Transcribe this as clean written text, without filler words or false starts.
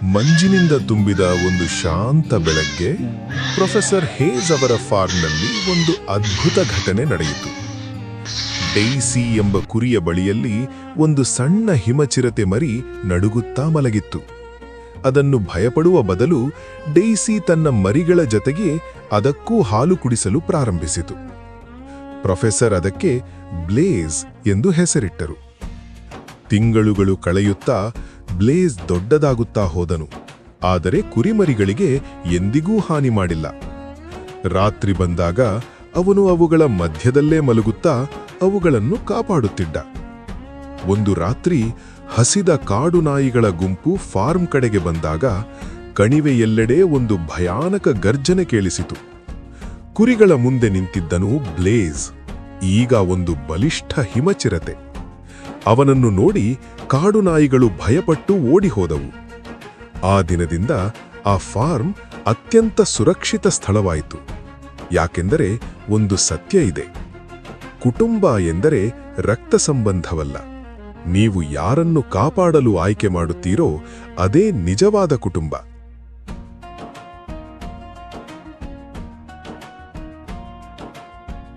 ಮಂಜಿನಿಂದ ತುಂಬಿದ ಒಂದು ಶಾಂತ ಬೆಳಗ್ಗೆ ಪ್ರೊಫೆಸರ್ ಹೇಜ್ ಅವರ ಫಾರ್ಮ್ನಲ್ಲಿ ಒಂದು ಅದ್ಭುತ ಘಟನೆ ನಡೆಯಿತು. ಡೈಸಿ ಎಂಬ ಕುರಿಯ ಬಳಿಯಲ್ಲಿ ಒಂದು ಸಣ್ಣ ಹಿಮಚಿರತೆ ಮರಿ ನಡುಗುತ್ತಾ ಮಲಗಿತ್ತು. ಅದನ್ನು ಭಯಪಡುವ ಬದಲು ಡೈಸಿ ತನ್ನ ಮರಿಗಳ ಜತೆಗೆ ಅದಕ್ಕೂ ಹಾಲು ಕುಡಿಸಲು ಪ್ರಾರಂಭಿಸಿತು. ಪ್ರೊಫೆಸರ್ ಅದಕ್ಕೆ ಬ್ಲೇಜ್ ಎಂದು ಹೆಸರಿಟ್ಟರು. ತಿಂಗಳುಗಳು ಕಳೆಯುತ್ತಾ ಬ್ಲೇಜ್ ದೊಡ್ಡದಾಗುತ್ತಾ ಹೋದನು. ಆದರೆ ಕುರಿಮರಿಗಳಿಗೆ ಎಂದಿಗೂ ಹಾನಿ ಮಾಡಿಲ್ಲ. ರಾತ್ರಿ ಬಂದಾಗ ಅವನು ಅವುಗಳ ಮಧ್ಯದಲ್ಲೇ ಮಲಗುತ್ತಾ ಅವುಗಳನ್ನು ಕಾಪಾಡುತ್ತಿದ್ದ. ಒಂದು ರಾತ್ರಿ ಹಸಿದ ಕಾಡು ನಾಯಿಗಳ ಗುಂಪು ಫಾರ್ಮ್ ಕಡೆಗೆ ಬಂದಾಗ ಕಣಿವೆಯೆಲ್ಲೆಡೆ ಒಂದು ಭಯಾನಕ ಗರ್ಜನೆ ಕೇಳಿಸಿತು. ಕುರಿಗಳ ಮುಂದೆ ನಿಂತಿದ್ದನು ಬ್ಲೇಜ್, ಈಗ ಒಂದು ಬಲಿಷ್ಠ ಹಿಮಚಿರತೆ. ಅವನನ್ನು ನೋಡಿ ಕಾಡು ನಾಯಿಗಳು ಭಯಪಟ್ಟು ಓಡಿಹೋದವು. ಆ ದಿನದಿಂದ ಆ ಫಾರ್ಮ್ ಅತ್ಯಂತ ಸುರಕ್ಷಿತ ಸ್ಥಳವಾಯಿತು. ಯಾಕೆಂದರೆ ಒಂದು ಸತ್ಯ ಇದೆ: ಕುಟುಂಬ ಎಂದರೆ ರಕ್ತ ಸಂಬಂಧವಲ್ಲ. ನೀವು ಯಾರನ್ನು ಕಾಪಾಡಲು ಆಯ್ಕೆ ಮಾಡುತ್ತೀರೋ ಅದೇ ನಿಜವಾದ ಕುಟುಂಬ.